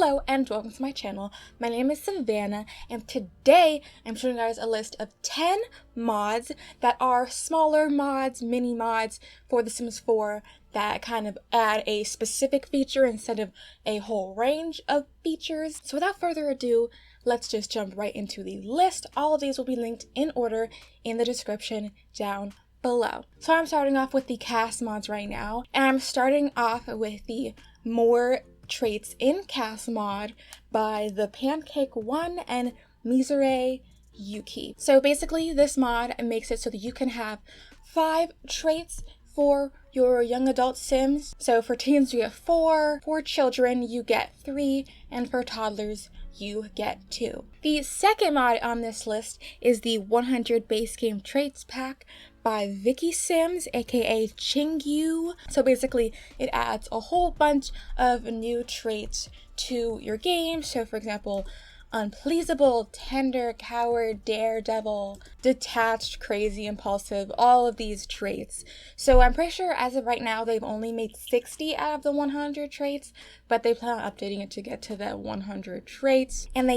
Hello and welcome to my channel. My name is Savannah and today I'm showing you guys a list of 10 mods that are smaller mods, mini mods for The Sims 4 that kind of add a specific feature instead of a whole range of features. So without further ado, let's just jump right into the list. All of these will be linked in order in the description down below. So I'm starting off with the cast mods right now, and I'm starting off with the More Traits in Cast mod by the Pancake One and Misere Yuki. So basically this mod makes it so that you can have 5 traits for your young adult Sims. So for teens you get 4, for children you get 3, and for toddlers you get 2. The second mod on this list is the 100 base game traits pack by Vicky Sims, aka Chingyu. So basically it adds a whole bunch of new traits to your game. So for example, unpleasable, tender, coward, daredevil, detached, crazy, impulsive, all of these traits. So I'm pretty sure as of right now they've only made 60 out of the 100 traits, but they plan on updating it to get to the 100 traits. And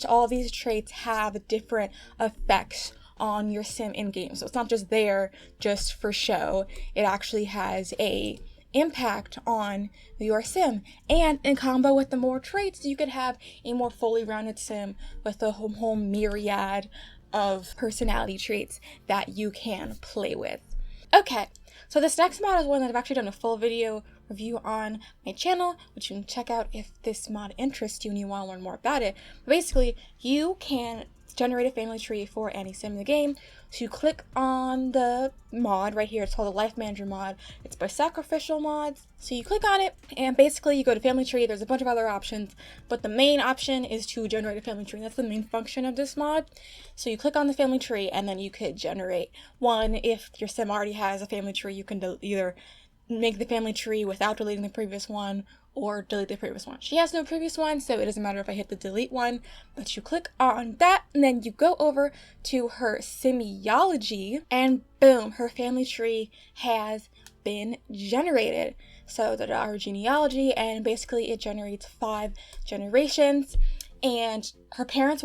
all these traits have different effects on your sim in game. So it's not just there just for show. It actually has a impact on your sim, and in combo with the more traits you could have a more fully rounded sim with a whole myriad of personality traits that you can play with. Okay, so this next mod is one that I've actually done a full video review on my channel, which you can check out if this mod interests you and you want to learn more about it. But basically, you can generate a family tree for any sim in the game. So you click on the mod right here. It's called the Life Manager mod. It's by Sacrificial Mods. So you click on it and basically you go to family tree. There's a bunch of other options, but the main option is to generate a family tree. That's the main function of this mod. So you click on the family tree and then you could generate one. If your sim already has a family tree, you can either make the family tree without deleting the previous one or delete the previous one. She has no previous one, so it doesn't matter if I hit the delete one, but you click on that and then you go over to her Simiology and boom, her family tree has been generated. So that our genealogy, and basically it generates 5 generations, and your parents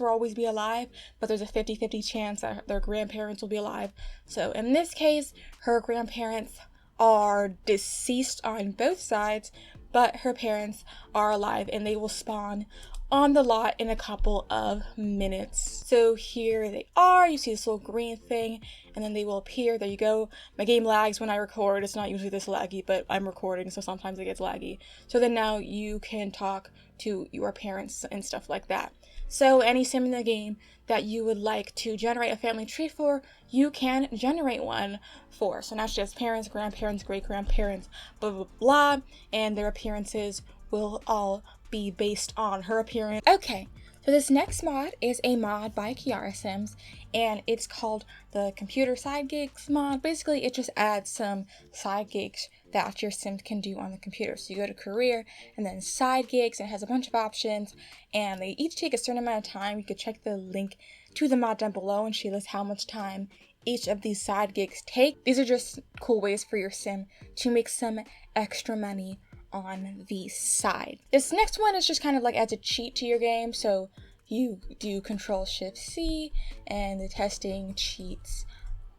will always be alive, but there's a 50-50 chance that their grandparents will be alive. So in this case, her grandparents are deceased on both sides, but her parents are alive and they will spawn on the lot in a couple of minutes. So here they are. You see this little green thing and then they will appear. There you go. My game lags when I record. It's not usually this laggy, but I'm recording, so sometimes it gets laggy. So then now you can talk to your parents and stuff like that. So any sim in the game that you would like to generate a family tree for, you can generate one for. So not just parents, grandparents, great-grandparents, blah, blah, blah, and their appearances will all be based on her appearance. Okay, so this next mod is a mod by Kiara Sims, and it's called the Computer Side Gigs mod. Basically, it just adds some side gigs that your sim can do on the computer. So you go to career and then side gigs, and it has a bunch of options, and they each take a certain amount of time. You could check the link to the mod down below, and she lists how much time each of these side gigs take. These are just cool ways for your sim to make some extra money on the side. This next one is just kind of like adds a cheat to your game. So you do Control-Shift-C and the testing cheats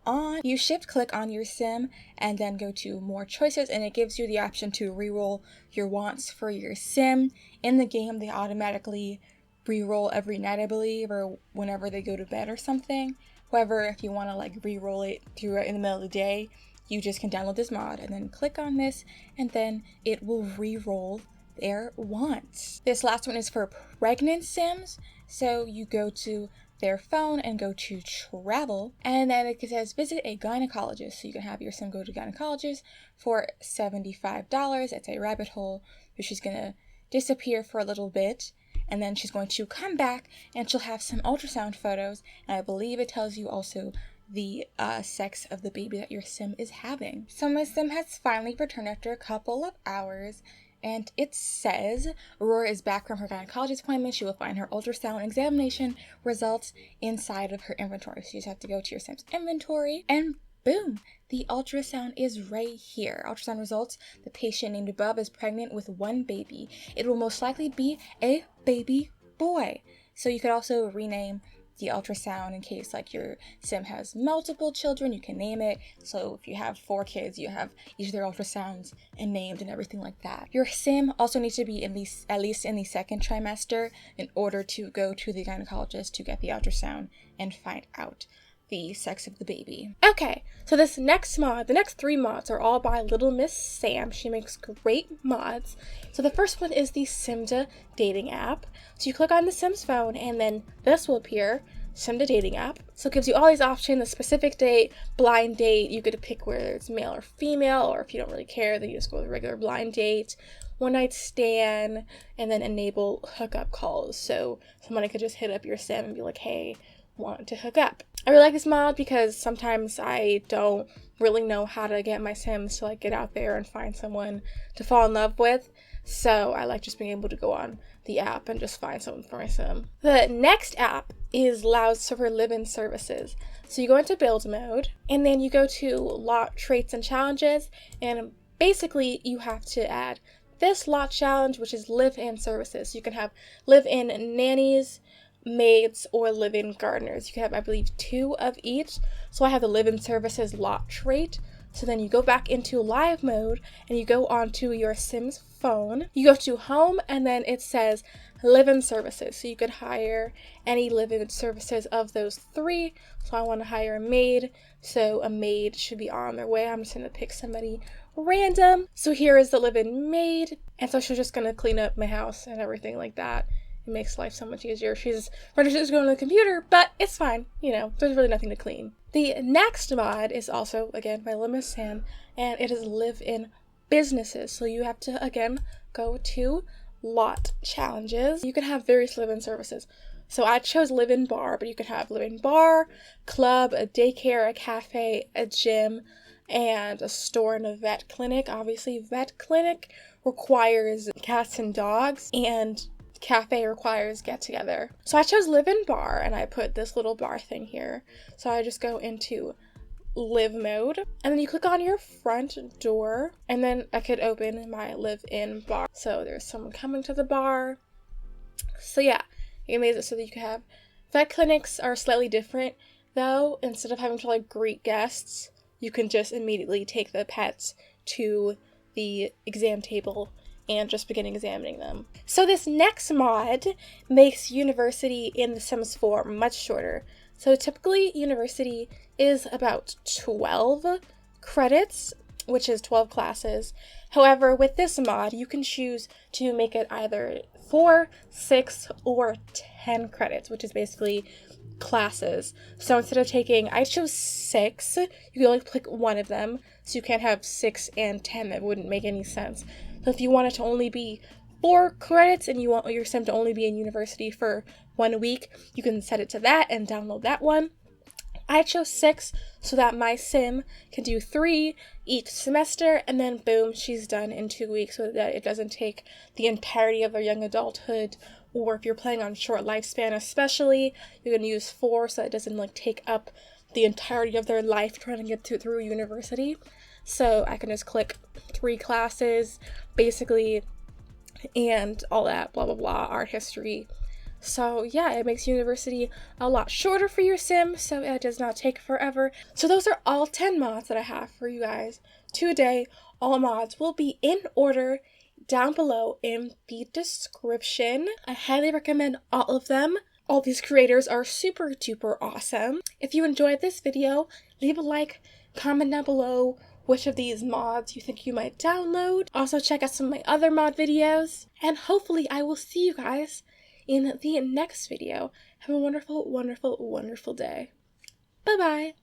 on. You shift click on your sim and then go to more choices, and it gives you the option to reroll your wants for your sim. In the game they automatically reroll every night, I believe, or whenever they go to bed or something. However, if you want to like reroll it throughout in the middle of the day, you just can download this mod and then click on this and then it will re-roll their wants. This last one is for pregnant sims. So you go to their phone and go to travel, and then it says visit a gynecologist. So you can have your sim go to gynecologist for $75. It's a rabbit hole. So she's gonna disappear for a little bit, and then she's going to come back and she'll have some ultrasound photos, and I believe it tells you also the sex of the baby that your sim is having. So my sim has finally returned after a couple of hours, and it says Aurora is back from her gynecologist appointment. She will find her ultrasound examination results inside of her inventory. So you just have to go to your sim's inventory and boom, The ultrasound is right here. Ultrasound results, the patient named above is pregnant with one baby. It will most likely be a baby boy. So you could also rename the ultrasound in case like your sim has multiple children, you can name it. So if you have 4 kids, you have each of their ultrasounds and named and everything like that. Your sim also needs to be at least in the 2nd trimester in order to go to the gynecologist to get the ultrasound and find out the sex of the baby. Okay, so this next mod, the next 3 mods are all by Little Miss Sam. She makes great mods. So the first one is the Simda dating app. So you click on the Sim's phone and then this will appear, Simda dating app. So it gives you all these options, a specific date, blind date. You get to pick whether it's male or female, or if you don't really care, then you just go with a regular blind date, one night stand, and then enable hookup calls. So somebody could just hit up your sim and be like, hey, want to hook up. I really like this mod because sometimes I don't really know how to get my sims to like get out there and find someone to fall in love with. So I like just being able to go on the app and just find someone for my sim. The next app is Loud Server Live-In Services. So you go into build mode and then you go to lot traits and challenges, and basically you have to add this lot challenge, which is live-in services. You can have live-in nannies, maids, or live-in gardeners. You can have, I believe, 2 of each. So I have the live-in services lot trait. So then you go back into live mode and you go onto your Sim's phone. You go to home and then it says live-in services. So you could hire any live-in services of those 3. So I want to hire a maid. So a maid should be on their way. I'm just going to pick somebody random. So here is the live-in maid. And so she's just going to clean up my house and everything like that. It makes life so much easier. She's registered to go on the computer, but it's fine. You know, there's really nothing to clean. The next mod is also, again, by Little Miss Sam, and it is live-in businesses. So you have to, again, go to lot challenges. You can have various live-in services. So I chose live-in bar, but you could have live-in bar, club, a daycare, a cafe, a gym, and a store and a vet clinic. Obviously, vet clinic requires cats and dogs, and cafe requires get together. So I chose live-in bar and I put this little bar thing here. So I just go into live mode and then you click on your front door and then I could open my live-in bar. So there's someone coming to the bar. So yeah, you made it so that you could have vet clinics are slightly different though. Instead of having to like greet guests, you can just immediately take the pets to the exam table and just begin examining them. So this next mod makes university in The Sims 4 much shorter. So typically university is about 12 credits, which is 12 classes. However, with this mod, you can choose to make it either 4, 6, or 10 credits, which is basically classes. So instead of taking, I chose 6, you can only pick one of them, so you can't have 6 and 10. That wouldn't make any sense. So if you want it to only be 4 credits and you want your sim to only be in university for 1 week, you can set it to that and download that one. I chose 6 so that my sim can do 3 each semester, and then boom, she's done in 2 weeks, so that it doesn't take the entirety of their young adulthood. Or if you're playing on short lifespan especially, you can use 4 so that it doesn't like take up the entirety of their life trying to get through university. So I can just click 3 classes, basically, and all that, blah, blah, blah, art history. So yeah, it makes university a lot shorter for your sim, so it does not take forever. So those are all 10 mods that I have for you guys today. All mods will be in order down below in the description. I highly recommend all of them. All these creators are super duper awesome. If you enjoyed this video, leave a like, comment down below which of these mods you think you might download. Also check out some of my other mod videos, and hopefully I will see you guys in the next video. Have a wonderful, wonderful, wonderful day. Bye bye.